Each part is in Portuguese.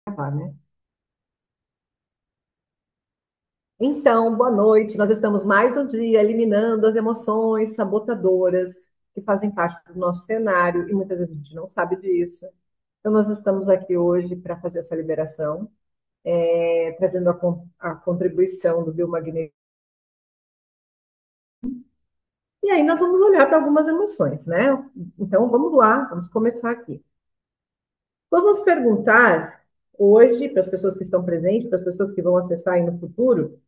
gravar, né? Então, boa noite. Nós estamos mais um dia eliminando as emoções sabotadoras que fazem parte do nosso cenário e muitas vezes a gente não sabe disso. Então, nós estamos aqui hoje para fazer essa liberação, trazendo a contribuição do biomagnetismo. E aí nós vamos olhar para algumas emoções, né? Então, vamos lá, vamos começar aqui. Vamos perguntar hoje para as pessoas que estão presentes, para as pessoas que vão acessar aí no futuro,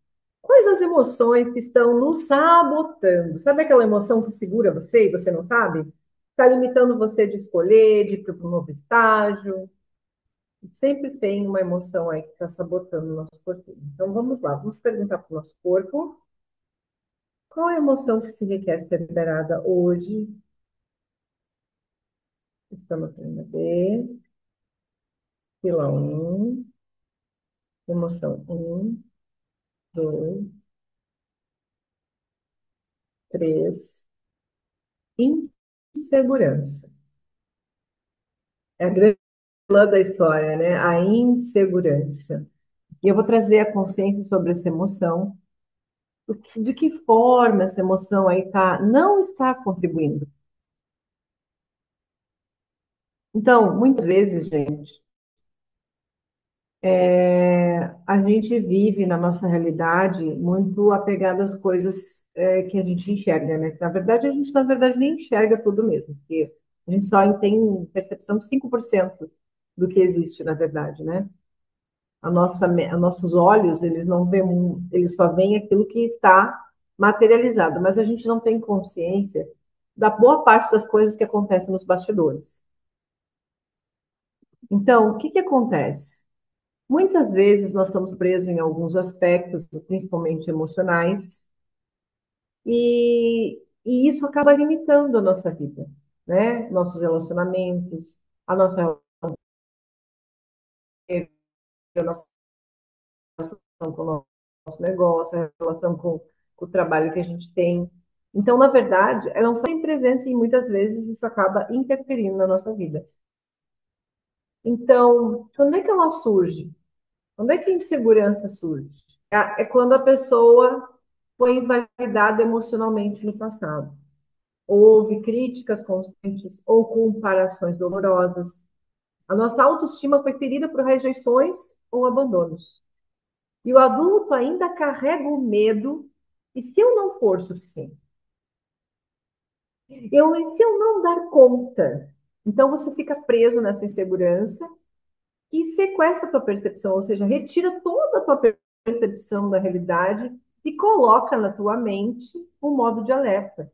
quais as emoções que estão nos sabotando? Sabe aquela emoção que segura você e você não sabe? Está limitando você de escolher, de ir para um novo estágio. Sempre tem uma emoção aí que está sabotando o nosso corpo. Então vamos lá, vamos perguntar para o nosso corpo qual é a emoção que se requer ser liberada hoje. Estamos na B, fila 1, emoção 2, 3, insegurança. É a grande vilã da história, né? A insegurança. E eu vou trazer a consciência sobre essa emoção, de que forma essa emoção aí não está contribuindo. Então, muitas vezes, gente, a gente vive na nossa realidade muito apegado às coisas que a gente enxerga, né? Na verdade, a gente, na verdade, nem enxerga tudo mesmo, porque a gente só tem percepção de 5% do que existe, na verdade, né? Nossos olhos, eles não veem, eles só veem aquilo que está materializado, mas a gente não tem consciência da boa parte das coisas que acontecem nos bastidores. Então, o que que acontece? Muitas vezes nós estamos presos em alguns aspectos, principalmente emocionais, e isso acaba limitando a nossa vida, né? Nossos relacionamentos, a nossa, a nossa relação com o nosso negócio, a relação com o trabalho que a gente tem. Então, na verdade, ela não só tem presença e muitas vezes isso acaba interferindo na nossa vida. Então, quando é que ela surge? Quando é que a insegurança surge? É quando a pessoa foi invalidada emocionalmente no passado. Ou houve críticas constantes ou comparações dolorosas. A nossa autoestima foi ferida por rejeições ou abandonos. E o adulto ainda carrega o medo. E se eu não for suficiente? E se eu não dar conta? Então você fica preso nessa insegurança que sequestra a tua percepção, ou seja, retira toda a tua percepção da realidade e coloca na tua mente um modo de alerta.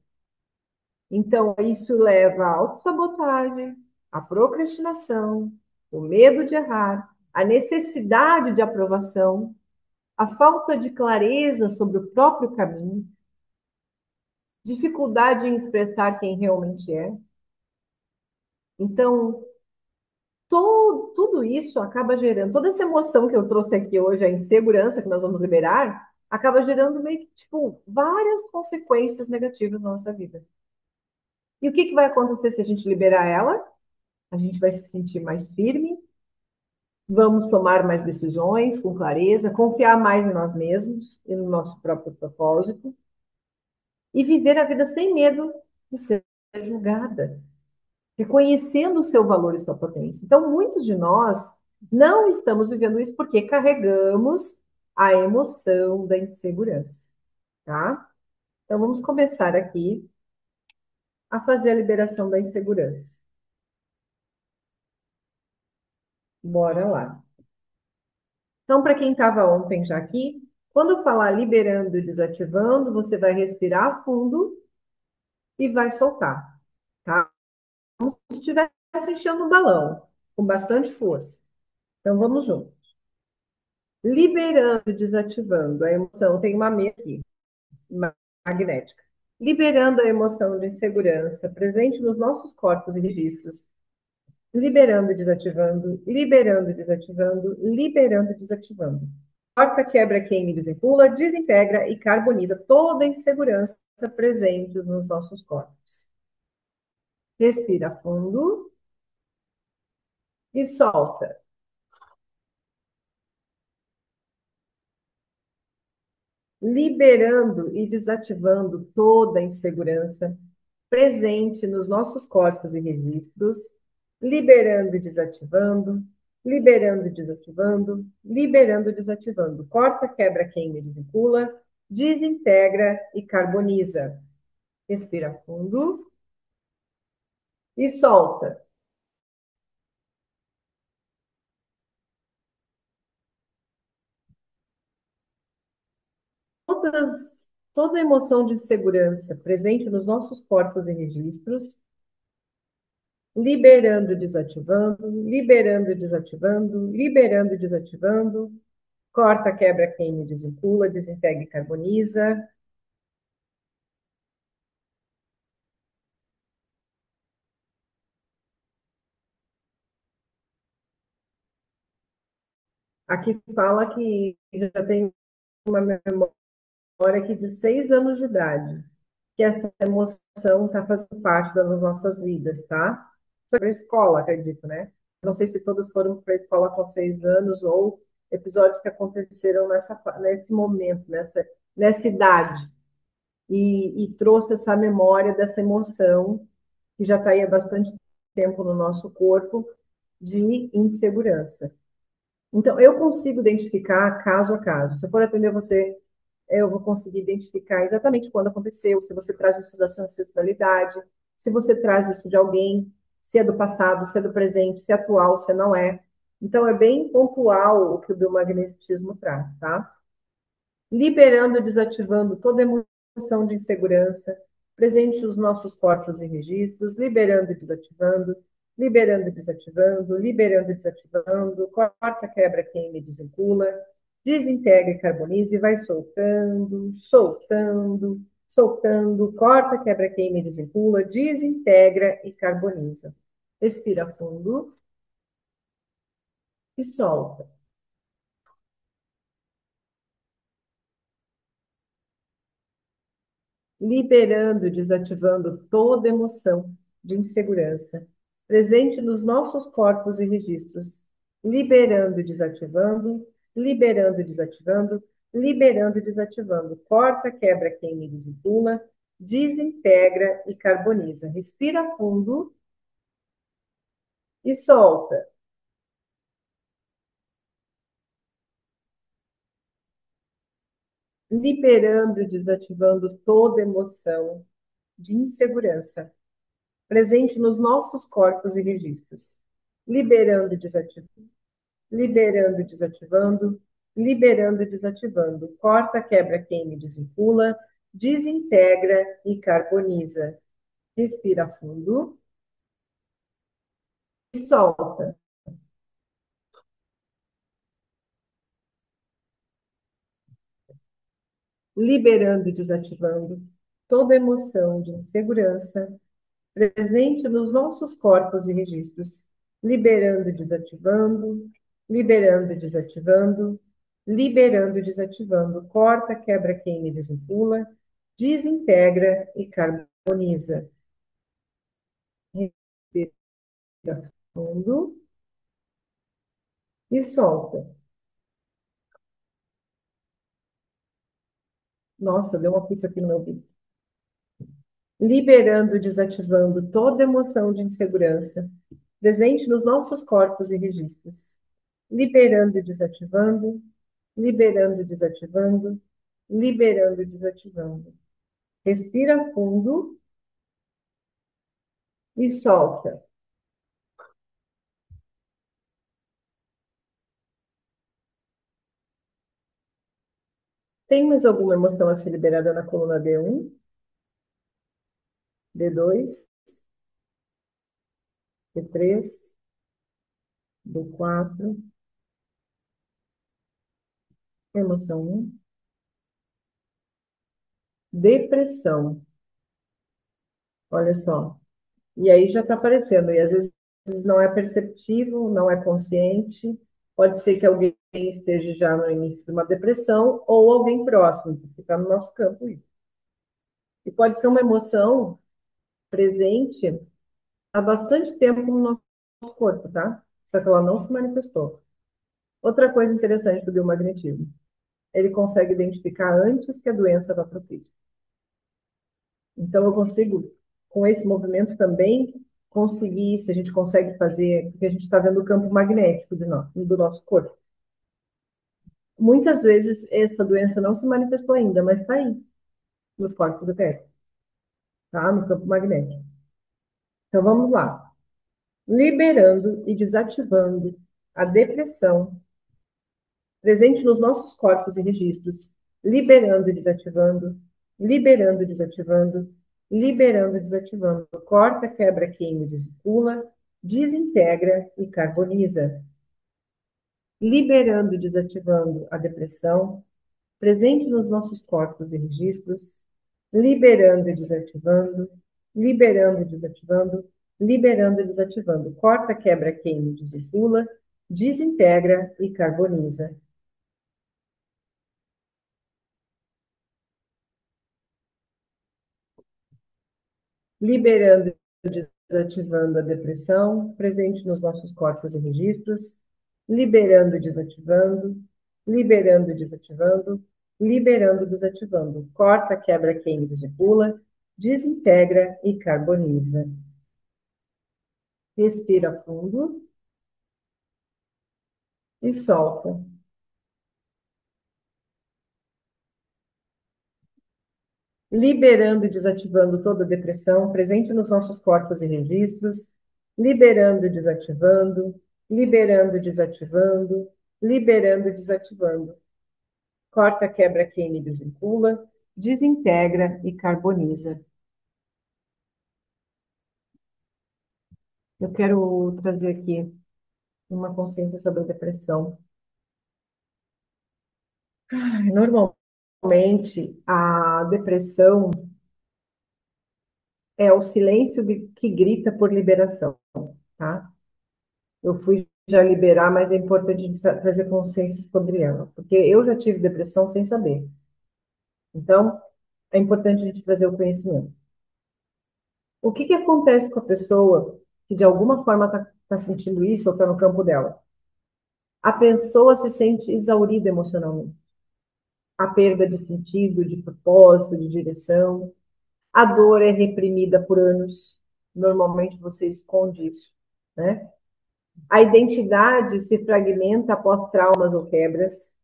Então, isso leva à autossabotagem, à procrastinação, o medo de errar, a necessidade de aprovação, a falta de clareza sobre o próprio caminho, dificuldade em expressar quem realmente é. Então, tudo isso acaba gerando, toda essa emoção que eu trouxe aqui hoje, a insegurança que nós vamos liberar, acaba gerando meio que, tipo, várias consequências negativas na nossa vida. E o que que vai acontecer se a gente liberar ela? A gente vai se sentir mais firme, vamos tomar mais decisões com clareza, confiar mais em nós mesmos e no nosso próprio propósito e viver a vida sem medo de ser julgada, reconhecendo o seu valor e sua potência. Então, muitos de nós não estamos vivendo isso porque carregamos a emoção da insegurança, tá? Então, vamos começar aqui a fazer a liberação da insegurança. Bora lá. Então, para quem estava ontem já aqui, quando eu falar liberando e desativando, você vai respirar fundo e vai soltar, tá? Como se estivesse enchendo um balão, com bastante força. Então, vamos juntos. Liberando e desativando a emoção, tem uma meia aqui, magnética. Liberando a emoção de insegurança presente nos nossos corpos e registros. Liberando e desativando, liberando e desativando, liberando e desativando. Corta, quebra, queima e desempula, desintegra e carboniza toda a insegurança presente nos nossos corpos. Respira fundo e solta. liberando e desativando toda a insegurança presente nos nossos corpos e registros, liberando e desativando, liberando e desativando, liberando e desativando. Corta, quebra, queima e desvincula, desintegra e carboniza. Respira fundo e solta. Toda a emoção de insegurança presente nos nossos corpos e registros, liberando e desativando, liberando e desativando, liberando e desativando, corta, quebra, queima e desvincula, desintegra e carboniza. Aqui fala que já tem uma memória aqui de 6 anos de idade, que essa emoção está fazendo parte das nossas vidas, tá? Sobre a escola, acredito, né? Não sei se todas foram para a escola com 6 anos ou episódios que aconteceram nesse momento, nessa idade. E trouxe essa memória dessa emoção, que já está aí há bastante tempo no nosso corpo, de insegurança. Então, eu consigo identificar caso a caso. Se eu for atender você, eu vou conseguir identificar exatamente quando aconteceu, se você traz isso da sua ancestralidade, se você traz isso de alguém, se é do passado, se é do presente, se é atual, se não é. Então, é bem pontual o que o biomagnetismo traz, tá? Liberando e desativando toda emoção de insegurança presente nos nossos corpos e registros, liberando e desativando, liberando e desativando, liberando e desativando, corta, quebra, queima e desvincula, desintegra e carboniza e vai soltando, soltando, soltando, corta, quebra, queima e desvincula, desintegra e carboniza. Respira fundo e solta. Liberando, desativando toda emoção de insegurança presente nos nossos corpos e registros, liberando e desativando, liberando e desativando, liberando e desativando. Corta, quebra, queima e desvincula, desintegra e carboniza. Respira fundo e solta. Liberando e desativando toda emoção de insegurança presente nos nossos corpos e registros, liberando e desativando, liberando e desativando, liberando e desativando. Corta, quebra, queima e desvincula, desintegra e carboniza. Respira fundo e solta. Liberando e desativando toda emoção de insegurança presente nos nossos corpos e registros, liberando e desativando, liberando e desativando, liberando e desativando, corta, quebra, queima e desvincula, desintegra e carboniza. Respira fundo e solta. Nossa, deu uma pica aqui no meu bico. Liberando e desativando toda emoção de insegurança presente nos nossos corpos e registros, liberando e desativando, liberando e desativando, liberando e desativando. Respira fundo e solta. Tem mais alguma emoção a ser liberada na coluna D1, D2, D3, D4, emoção 1, depressão. Olha só. E aí já está aparecendo. E às vezes não é perceptível, não é consciente. Pode ser que alguém esteja já no início de uma depressão ou alguém próximo, porque está no nosso campo isso. E pode ser uma emoção presente há bastante tempo no nosso corpo, tá? Só que ela não se manifestou. Outra coisa interessante do biomagnetismo. ele consegue identificar antes que a doença vá para o físico. Então, eu consigo, com esse movimento também, conseguir, se a gente consegue fazer, porque a gente está vendo o campo magnético do nosso corpo. Muitas vezes, essa doença não se manifestou ainda, mas está aí, nos corpos etéricos, tá? No campo magnético. Então, vamos lá. Liberando e desativando a depressão presente nos nossos corpos e registros, liberando e desativando, liberando e desativando, liberando e desativando. Corta, quebra, queima, desvincula, desintegra e carboniza. Liberando e desativando a depressão, presente nos nossos corpos e registros, liberando e desativando, liberando e desativando, liberando e desativando. Corta, quebra, queima, desvincula, desintegra e carboniza. Liberando e desativando a depressão presente nos nossos corpos e registros, liberando e desativando, liberando e desativando, liberando e desativando. Corta, quebra, queima, desregula, desintegra e carboniza. Respira fundo e solta. Liberando e desativando toda a depressão presente nos nossos corpos e registros, liberando e desativando, liberando e desativando, liberando e desativando. Corta, quebra, queima e desvincula, desintegra e carboniza. Eu quero trazer aqui uma consciência sobre a depressão. Normalmente, a depressão é o silêncio que grita por liberação, tá? Eu fui já liberar, mas é importante a gente trazer consciência sobre ela, porque eu já tive depressão sem saber. Então, é importante a gente trazer o conhecimento. O que que acontece com a pessoa que de alguma forma está sentindo isso ou está no campo dela? A pessoa se sente exaurida emocionalmente. A perda de sentido, de propósito, de direção. A dor é reprimida por anos. Normalmente você esconde isso, né? A identidade se fragmenta após traumas ou quebras.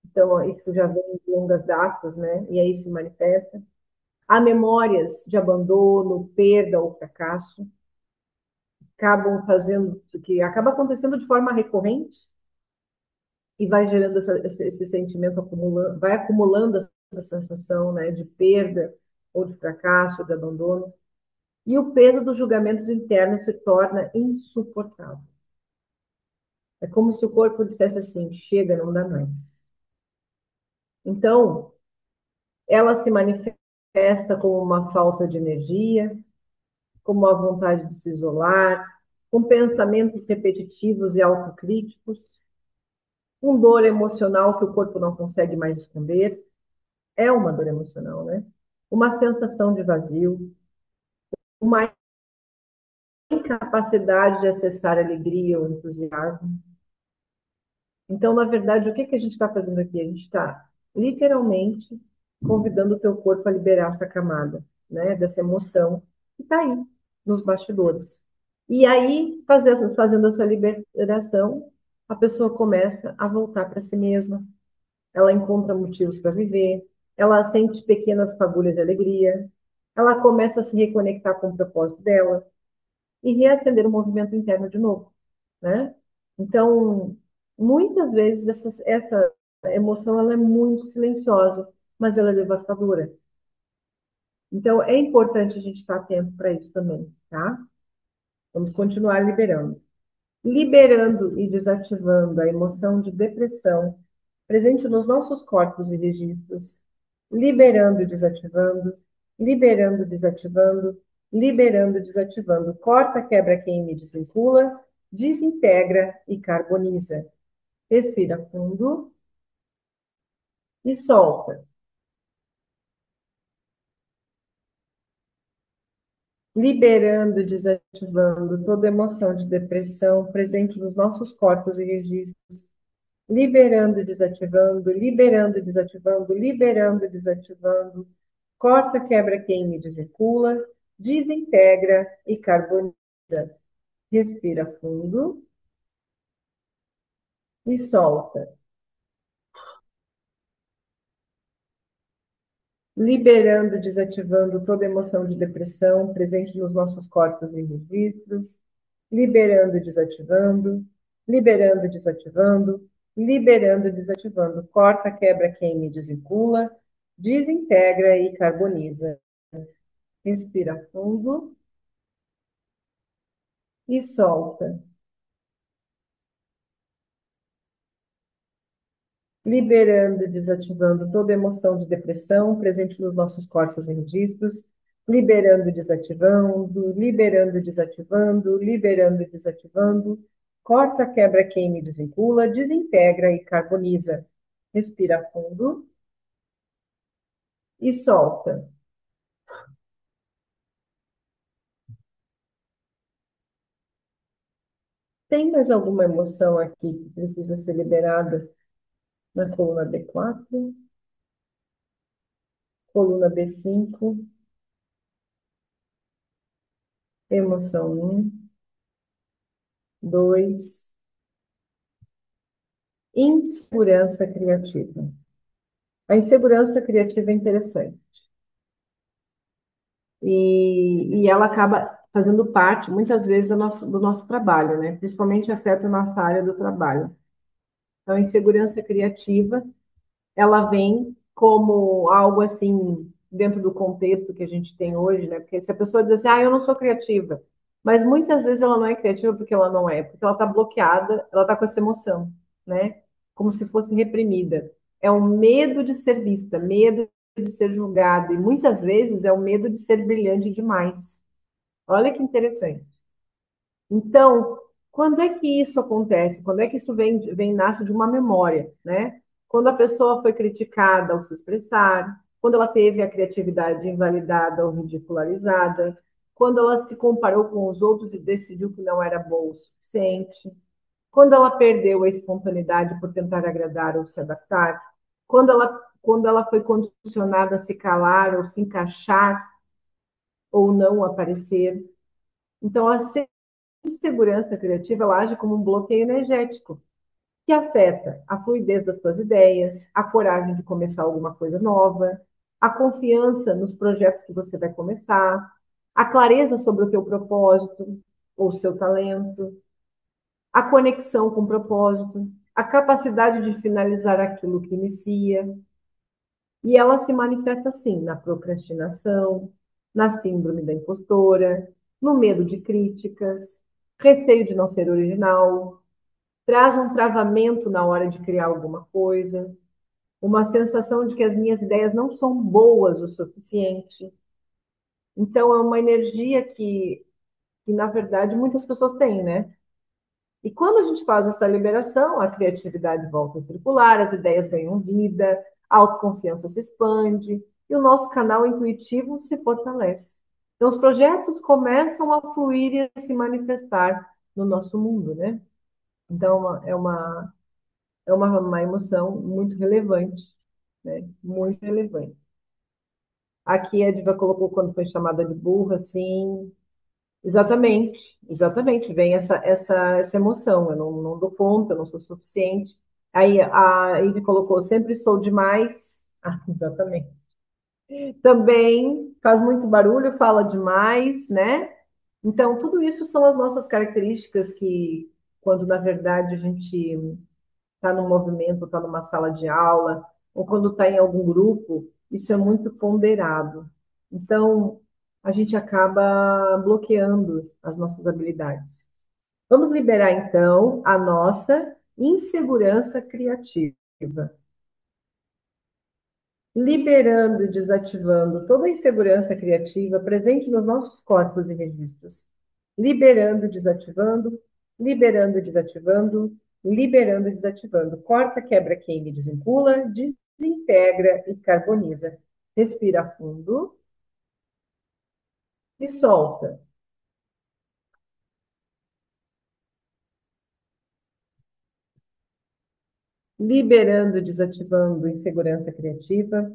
Então, isso já vem de longas datas, né? E aí se manifesta. Há memórias de abandono, perda ou fracasso, acabam fazendo, que acaba acontecendo de forma recorrente e vai gerando esse sentimento, vai acumulando essa sensação, né, de perda ou de fracasso, de abandono. E o peso dos julgamentos internos se torna insuportável. É como se o corpo dissesse assim: chega, não dá mais. Então, ela se manifesta como uma falta de energia, como a vontade de se isolar, com pensamentos repetitivos e autocríticos, com dor emocional que o corpo não consegue mais esconder. É uma dor emocional, né? Uma sensação de vazio, uma incapacidade de acessar alegria ou entusiasmo. Então, na verdade, o que que a gente está fazendo aqui? A gente está literalmente convidando o teu corpo a liberar essa camada, né, dessa emoção que está aí, nos bastidores. E aí, fazendo essa liberação, a pessoa começa a voltar para si mesma, ela encontra motivos para viver, ela sente pequenas fagulhas de alegria, ela começa a se reconectar com o propósito dela e reacender o movimento interno de novo, né? Então, muitas vezes essa emoção ela é muito silenciosa, mas ela é devastadora. Então, é importante a gente estar atento para isso também, tá? Vamos continuar liberando. Liberando e desativando a emoção de depressão presente nos nossos corpos e registros, liberando e desativando, liberando e desativando, liberando e desativando. Corta, quebra, queima e desvincula, desintegra e carboniza. Respira fundo e solta. Liberando e desativando toda emoção de depressão presente nos nossos corpos e registros, liberando, desativando, liberando, desativando, liberando, desativando, corta, quebra, queima e descircula, desintegra e carboniza. Respira fundo e solta. Liberando, desativando toda emoção de depressão presente nos nossos corpos e registros, liberando, desativando, liberando, desativando, liberando, desativando, corta, quebra, queima e desvincula, desintegra e carboniza. Respira fundo e solta. Liberando e desativando toda emoção de depressão presente nos nossos corpos e registros, liberando e desativando, liberando e desativando, liberando e desativando, corta, quebra, queima e desvincula, desintegra e carboniza. Respira fundo e solta. Tem mais alguma emoção aqui que precisa ser liberada na coluna B4, coluna B5, emoção 1, 2, insegurança criativa. A insegurança criativa é interessante. E ela acaba fazendo parte, muitas vezes, do nosso trabalho, né? Principalmente afeta a nossa área do trabalho. Então, a insegurança criativa, ela vem como algo assim, dentro do contexto que a gente tem hoje, né? Porque se a pessoa diz assim, eu não sou criativa, mas muitas vezes ela não é criativa porque ela não é, porque ela está bloqueada, ela está com essa emoção, né? Como se fosse reprimida. É o medo de ser vista, medo de ser julgada, e muitas vezes é o medo de ser brilhante demais. Olha que interessante. Então, quando é que isso acontece? Quando é que isso nasce de uma memória, né? Quando a pessoa foi criticada ao se expressar, quando ela teve a criatividade invalidada ou ridicularizada, quando ela se comparou com os outros e decidiu que não era boa o suficiente, quando ela perdeu a espontaneidade por tentar agradar ou se adaptar, quando ela foi condicionada a se calar ou se encaixar ou não aparecer. Então, a insegurança criativa ela age como um bloqueio energético que afeta a fluidez das suas ideias, a coragem de começar alguma coisa nova, a confiança nos projetos que você vai começar, a clareza sobre o teu propósito ou o seu talento, a conexão com o propósito, a capacidade de finalizar aquilo que inicia. E ela se manifesta assim na procrastinação, na síndrome da impostora, no medo de críticas, receio de não ser original, traz um travamento na hora de criar alguma coisa, uma sensação de que as minhas ideias não são boas o suficiente. Então, é uma energia que na verdade, muitas pessoas têm, né? E quando a gente faz essa liberação, a criatividade volta a circular, as ideias ganham vida, a autoconfiança se expande e o nosso canal intuitivo se fortalece. Então, os projetos começam a fluir e a se manifestar no nosso mundo, né? Então, é uma emoção muito relevante, né? Muito relevante. Aqui a Diva colocou quando foi chamada de burra, assim, exatamente, exatamente, vem essa emoção, eu não dou conta, eu não sou suficiente. Aí a Ivy colocou, sempre sou demais. Ah, exatamente. Também faz muito barulho, fala demais, né? Então, tudo isso são as nossas características que, quando na verdade a gente está num movimento, está numa sala de aula, ou quando está em algum grupo, isso é muito ponderado. Então, a gente acaba bloqueando as nossas habilidades. Vamos liberar, então, a nossa insegurança criativa. Liberando e desativando toda a insegurança criativa presente nos nossos corpos e registros. Liberando, desativando, liberando, desativando, liberando, desativando. Corta, quebra, queima e desvincula, desintegra e carboniza. Respira fundo e solta. liberando e desativando insegurança criativa,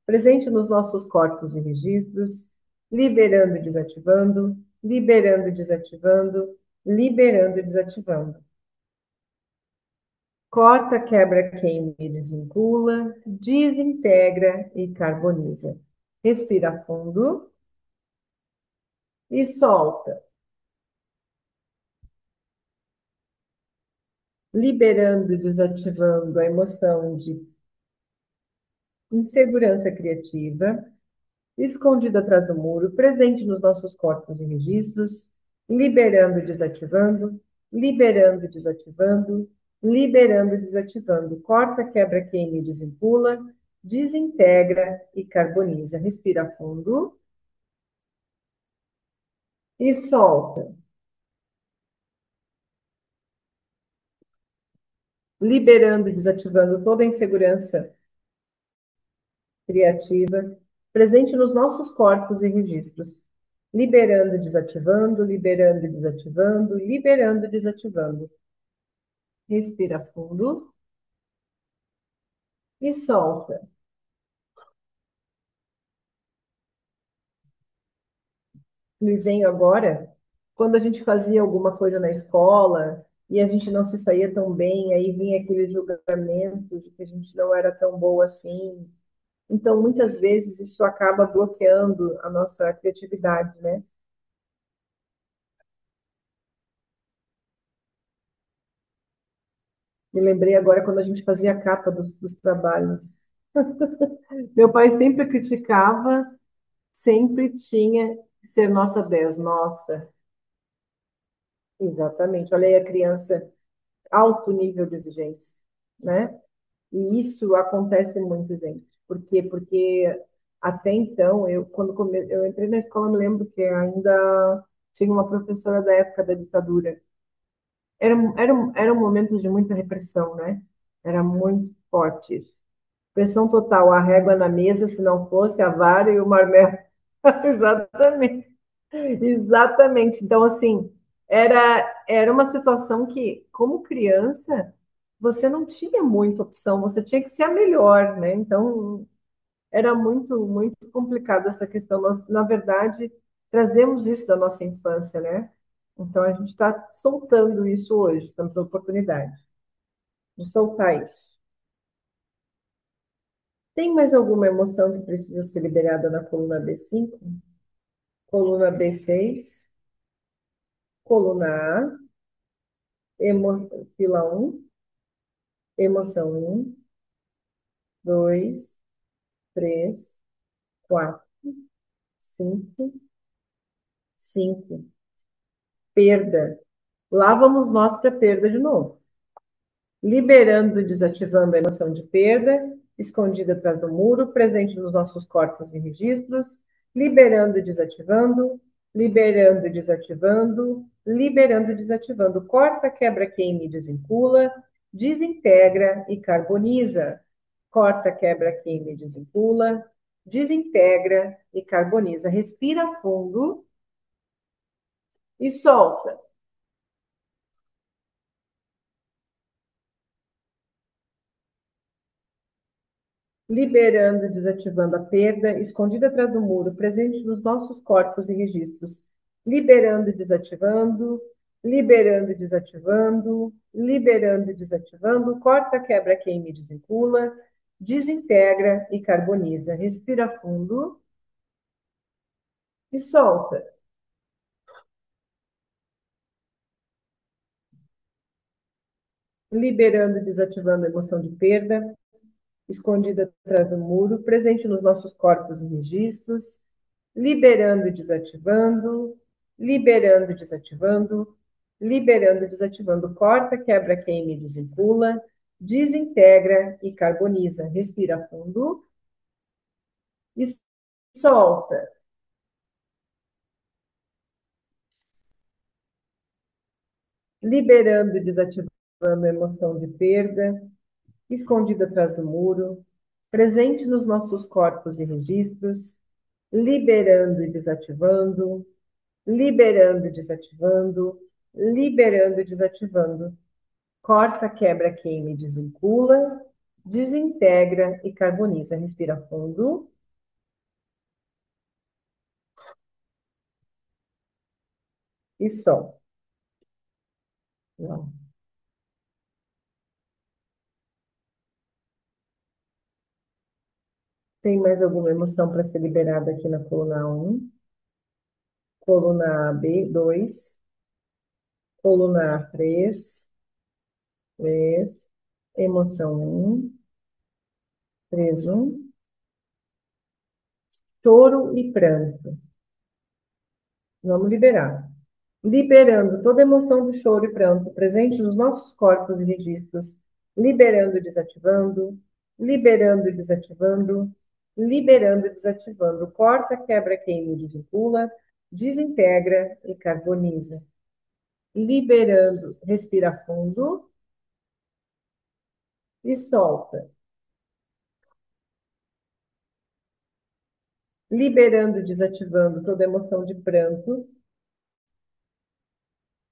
presente nos nossos corpos e registros, liberando e desativando, liberando e desativando, liberando e desativando. Corta, quebra, queima e desvincula, desintegra e carboniza. Respira fundo e solta, liberando e desativando a emoção de insegurança criativa, escondida atrás do muro, presente nos nossos corpos e registros, liberando e desativando, liberando e desativando, liberando e desativando. Corta, quebra, queima e desvincula, desintegra e carboniza. Respira fundo e solta, liberando e desativando toda a insegurança criativa presente nos nossos corpos e registros. Liberando e desativando, liberando e desativando, liberando e desativando. Respira fundo e solta. Me vem agora, quando a gente fazia alguma coisa na escola e a gente não se saía tão bem, aí vinha aquele julgamento de que a gente não era tão boa assim. Então, muitas vezes, isso acaba bloqueando a nossa criatividade, né? Me lembrei agora quando a gente fazia a capa dos trabalhos. Meu pai sempre criticava, sempre tinha que ser nota 10. Nossa, exatamente. Olha aí a criança, alto nível de exigência, né? E isso acontece muito, gente. Por quê? Porque até então, eu entrei na escola, me lembro que ainda tinha uma professora da época da ditadura. Eram momentos de muita repressão, né? Era muito forte isso. Pressão total, a régua na mesa, se não fosse a vara e o marmelo. Exatamente. Exatamente. Então, assim, era uma situação que, como criança, você não tinha muita opção, você tinha que ser a melhor, né? Então, era muito, muito complicado essa questão. Nós, na verdade, trazemos isso da nossa infância, né? Então, a gente está soltando isso hoje, temos a oportunidade de soltar isso. Tem mais alguma emoção que precisa ser liberada na coluna B5? Coluna B6, coluna A, fila 1, emoção 1, 2, 3, 4, 5, 5. Perda. Lá vamos nós para perda de novo. Liberando e desativando a emoção de perda, escondida atrás do muro, presente nos nossos corpos e registros, liberando e desativando, liberando e desativando, liberando e desativando. Corta, quebra, queima e desvincula, desintegra e carboniza. Corta, quebra, queima e desvincula, desintegra e carboniza. Respira fundo e solta. Liberando e desativando a perda, escondida atrás do muro, presente nos nossos corpos e registros. Liberando e desativando, liberando e desativando, liberando e desativando, corta, quebra, queima e desvincula, desintegra e carboniza. Respira fundo e solta. Liberando e desativando a emoção de perda, escondida atrás do muro, presente nos nossos corpos e registros, liberando e desativando, liberando e desativando, liberando e desativando, corta, quebra, queima e desvincula, desintegra e carboniza. Respira fundo e solta, liberando e desativando a emoção de perda, escondida atrás do muro, presente nos nossos corpos e registros, liberando e desativando, liberando e desativando, liberando e desativando. Corta, quebra, queima e desvincula, desintegra e carboniza. Respira fundo e solta. Não. Tem mais alguma emoção para ser liberada aqui na coluna um? Coluna B, 2. Coluna A, 3. 3. Emoção um. 3, 1. Choro e pranto. Vamos liberar. Liberando toda emoção do choro e pranto presente nos nossos corpos e registros, liberando e desativando, liberando e desativando, liberando e desativando. Corta, quebra, queima e desvincula, desintegra e carboniza. Liberando, respira fundo e solta. Liberando e desativando toda emoção de pranto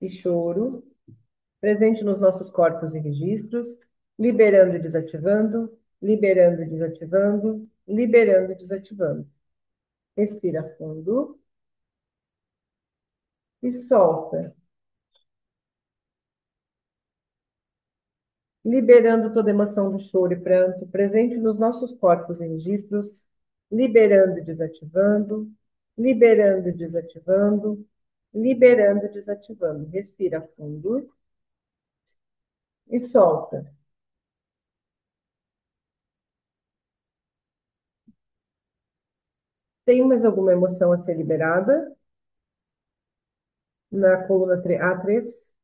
e choro presente nos nossos corpos e registros, liberando e desativando, liberando e desativando, liberando e desativando. Respira fundo e solta, liberando toda emoção do choro e pranto presente nos nossos corpos e registros, liberando e desativando, liberando e desativando, liberando e desativando. Respira fundo e solta. Tem mais alguma emoção a ser liberada? Na coluna A3?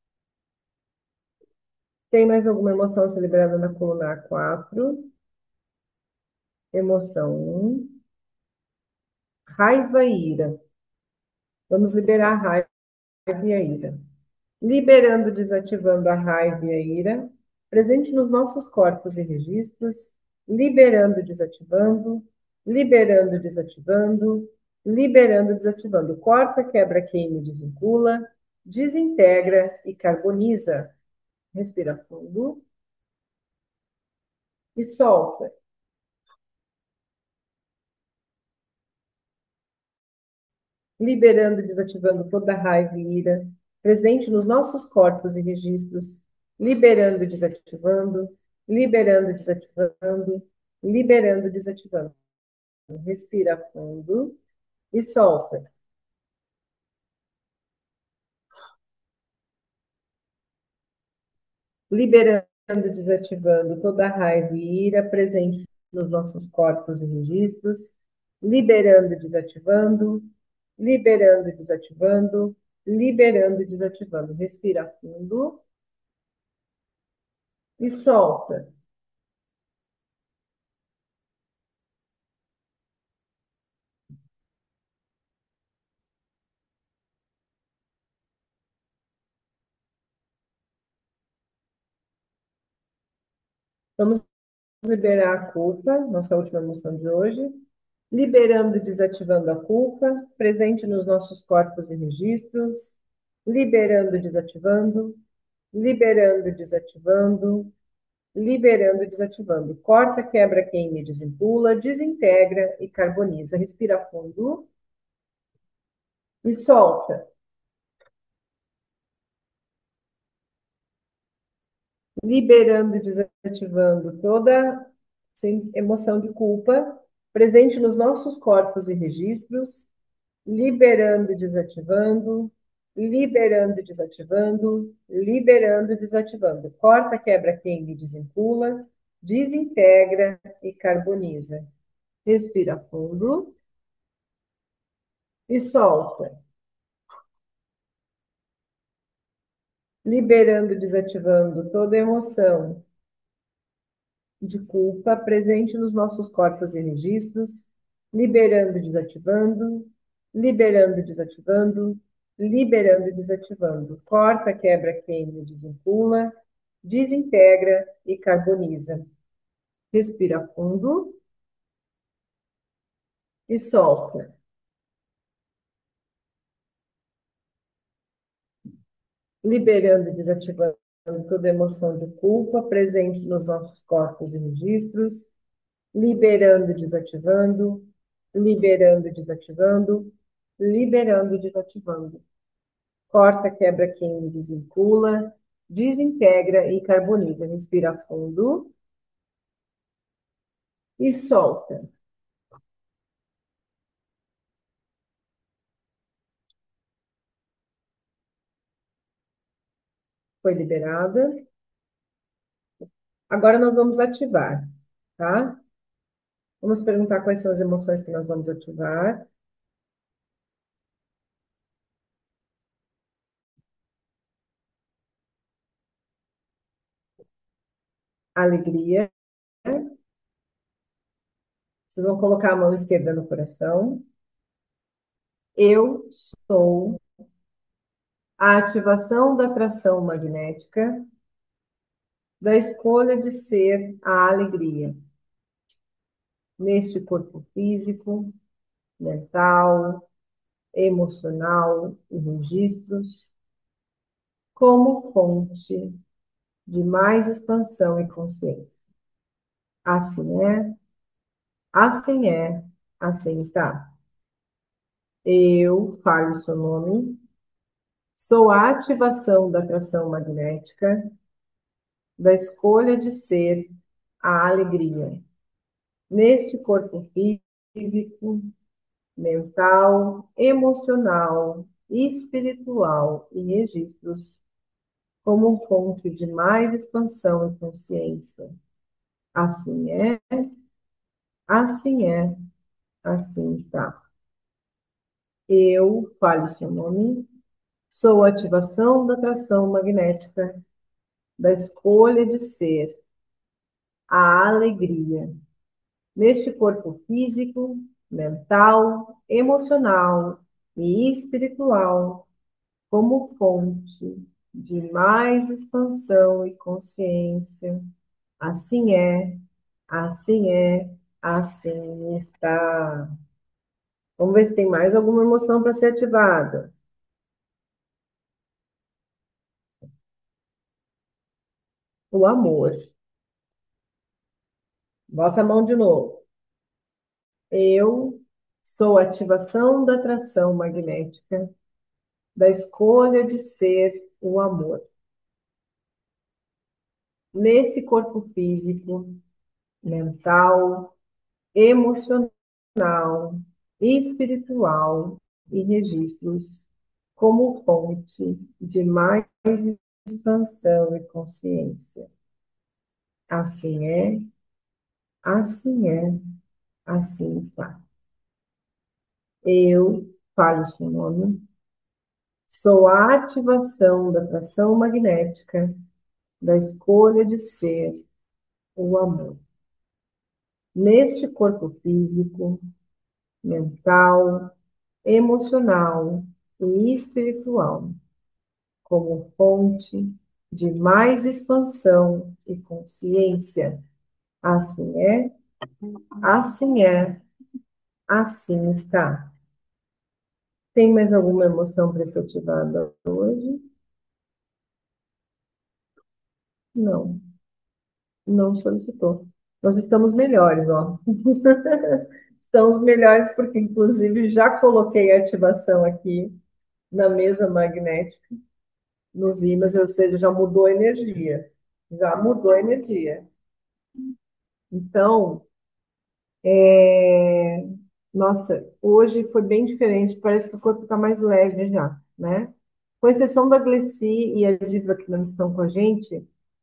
Tem mais alguma emoção a ser liberada na coluna A4? Emoção 1. Raiva e ira. Vamos liberar a raiva e a ira. Liberando, desativando a raiva e a ira, presente nos nossos corpos e registros, liberando, desativando, liberando, desativando, liberando, desativando. Corta, quebra, queima e desvincula, desintegra e carboniza. Respira fundo e solta. Liberando e desativando toda raiva e ira presente nos nossos corpos e registros, liberando e desativando, liberando e desativando, liberando e desativando. Respira fundo e solta. Liberando e desativando toda raiva e ira presente nos nossos corpos e registros, liberando e desativando, liberando e desativando, liberando e desativando. Respira fundo e solta. Vamos liberar a culpa, nossa última emoção de hoje. Liberando e desativando a culpa, presente nos nossos corpos e registros. Liberando e desativando, liberando e desativando, liberando e desativando. Corta, quebra, queima e desempula, desintegra e carboniza. Respira fundo e solta. Liberando e desativando toda emoção de culpa presente nos nossos corpos e registros, liberando e desativando, liberando e desativando, liberando e desativando. Corta, quebra, queima e desvincula, desintegra e carboniza. Respira fundo e solta. Liberando e desativando toda emoção de culpa presente nos nossos corpos e registros, liberando e desativando, liberando e desativando, liberando e desativando. Corta, quebra, queima, desvincula, desintegra e carboniza. Respira fundo e solta. Liberando e desativando toda emoção de culpa presente nos nossos corpos e registros, liberando e desativando, liberando e desativando, liberando e desativando. Corta, quebra, queima, desvincula, desintegra e carboniza. Respira fundo e solta. Foi liberada. Agora nós vamos ativar, tá? Vamos perguntar quais são as emoções que nós vamos ativar. Alegria. Vocês vão colocar a mão esquerda no coração. Eu sou a ativação da atração magnética da escolha de ser a alegria neste corpo físico, mental, emocional e registros como fonte de mais expansão e consciência. Assim é, assim é, assim está. Eu, falo seu nome, sou a ativação da atração magnética da escolha de ser a alegria neste corpo físico, mental, emocional, espiritual e registros como fonte de mais expansão e consciência. Assim é, assim é, assim está. Eu, fale seu nome, sou a ativação da atração magnética da escolha de ser a alegria neste corpo físico, mental, emocional e espiritual como fonte de mais expansão e consciência. Assim é, assim é, assim está. Vamos ver se tem mais alguma emoção para ser ativada. O amor. Bota a mão de novo. Eu sou a ativação da atração magnética da escolha de ser o amor. Nesse corpo físico, mental, emocional, espiritual e registros como fonte de mais expansão e consciência. Assim é, assim é, assim está. Eu, falo seu nome, sou a ativação da atração magnética da escolha de ser o amor. Neste corpo físico, mental, emocional e espiritual, como fonte de mais expansão e consciência. Assim é, assim é, assim está. Tem mais alguma emoção para ser ativada hoje? Não, não solicitou. Nós estamos melhores, ó. Estamos melhores porque, inclusive, já coloquei a ativação aqui na mesa magnética, nos ímãs, ou seja, já mudou a energia. Já mudou a energia. Então, nossa, hoje foi bem diferente, parece que o corpo está mais leve já, né? Com exceção da Glessi e a Diva que não estão com a gente,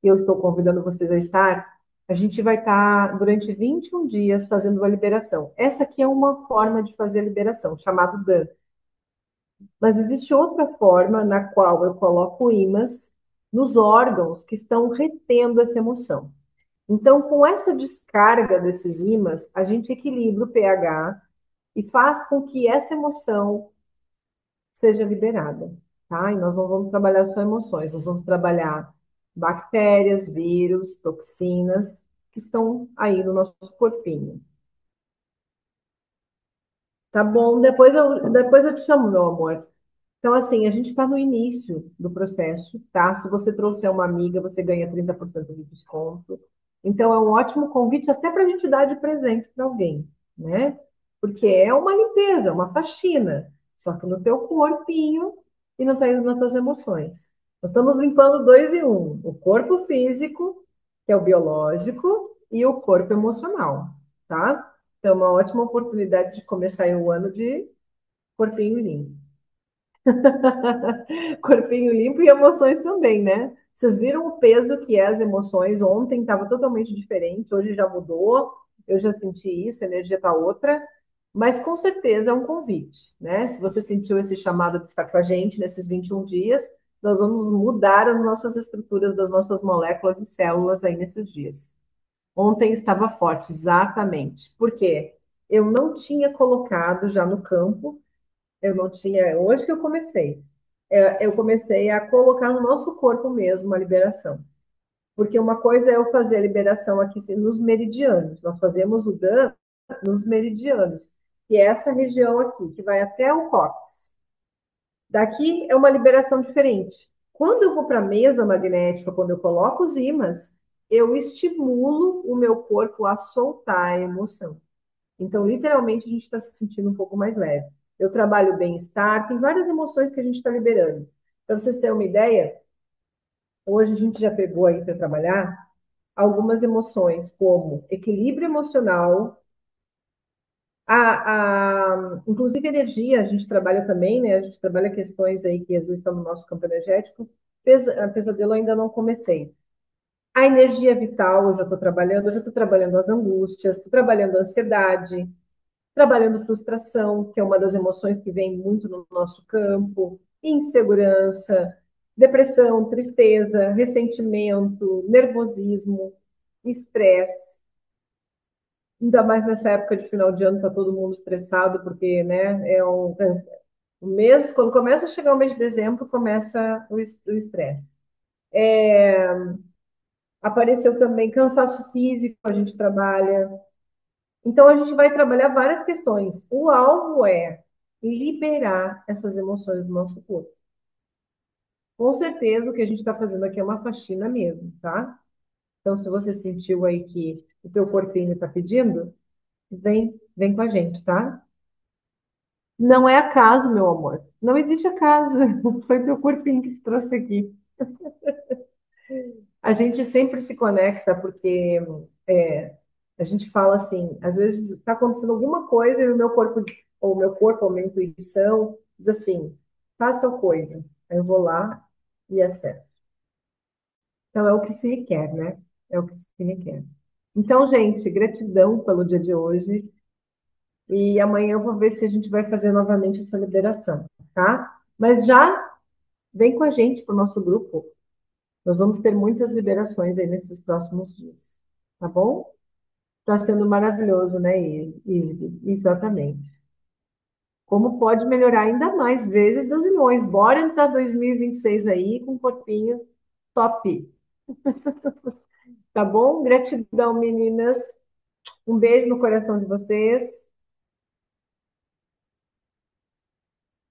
e eu estou convidando vocês a estar, a gente vai estar durante 21 dias fazendo uma liberação. Essa aqui é uma forma de fazer a liberação, chamado DAN. Mas existe outra forma na qual eu coloco ímãs nos órgãos que estão retendo essa emoção. Então, com essa descarga desses ímãs, a gente equilibra o pH e faz com que essa emoção seja liberada, tá? E nós não vamos trabalhar só emoções, nós vamos trabalhar bactérias, vírus, toxinas que estão aí no nosso corpinho. Tá bom? Depois eu te chamo, meu amor. Então, assim, a gente está no início do processo, tá? Se você trouxer uma amiga, você ganha 30% de desconto. Então, é um ótimo convite até para a gente dar de presente para alguém, né? Porque é uma limpeza, uma faxina, só que no teu corpinho e não está indo nas tuas emoções. Nós estamos limpando dois em um: o corpo físico, que é o biológico, e o corpo emocional, tá? Então, é uma ótima oportunidade de começar aí o ano de corpinho limpo. Corpinho limpo e emoções também, né? Vocês viram o peso que é as emoções? Ontem estava totalmente diferente, hoje já mudou, eu já senti isso, a energia está outra, mas com certeza é um convite, né? Se você sentiu esse chamado de estar com a gente nesses 21 dias, nós vamos mudar as nossas estruturas das nossas moléculas e células aí nesses dias. Ontem estava forte, exatamente. Por quê? Eu não tinha colocado já no campo, eu não tinha. Hoje que eu comecei. Eu comecei a colocar no nosso corpo mesmo a liberação. Porque uma coisa é eu fazer a liberação aqui nos meridianos. Nós fazemos o Dan nos meridianos, que é essa região aqui, que vai até o cóccix. Daqui é uma liberação diferente. Quando eu vou para a mesa magnética, quando eu coloco os ímãs, eu estimulo o meu corpo a soltar a emoção. Então, literalmente, a gente está se sentindo um pouco mais leve. Eu trabalho bem-estar, tem várias emoções que a gente está liberando. Para vocês terem uma ideia, hoje a gente já pegou aí para trabalhar algumas emoções, como equilíbrio emocional, inclusive energia, a gente trabalha também, né? A gente trabalha questões aí que às vezes estão no nosso campo energético. Pesadelo ainda não comecei. A energia vital, eu já estou trabalhando, eu já estou trabalhando as angústias, estou trabalhando a ansiedade, trabalhando frustração, que é uma das emoções que vem muito no nosso campo, insegurança, depressão, tristeza, ressentimento, nervosismo, estresse. Ainda mais nessa época de final de ano, está todo mundo estressado, porque, né, o mês, quando começa a chegar o mês de dezembro, começa o estresse. Apareceu também cansaço físico, a gente trabalha. Então, a gente vai trabalhar várias questões. O alvo é liberar essas emoções do nosso corpo. Com certeza, o que a gente está fazendo aqui é uma faxina mesmo, tá? Então, se você sentiu aí que o teu corpinho está pedindo, vem com a gente, tá? Não é acaso, meu amor. Não existe acaso. Foi teu corpinho que te trouxe aqui. A gente sempre se conecta porque a gente fala assim, às vezes está acontecendo alguma coisa e ou minha intuição, diz assim, faz tal coisa. Aí eu vou lá e acerto. Então é o que se requer, né? É o que se requer. Então, gente, gratidão pelo dia de hoje. E amanhã eu vou ver se a gente vai fazer novamente essa liberação, tá? Mas já vem com a gente para o nosso grupo. Nós vamos ter muitas liberações aí nesses próximos dias, tá bom? Está sendo maravilhoso, né, exatamente. Como pode melhorar ainda mais vezes dos milhões? Bora entrar 2026 aí com um corpinho top, tá bom? Gratidão, meninas. Um beijo no coração de vocês.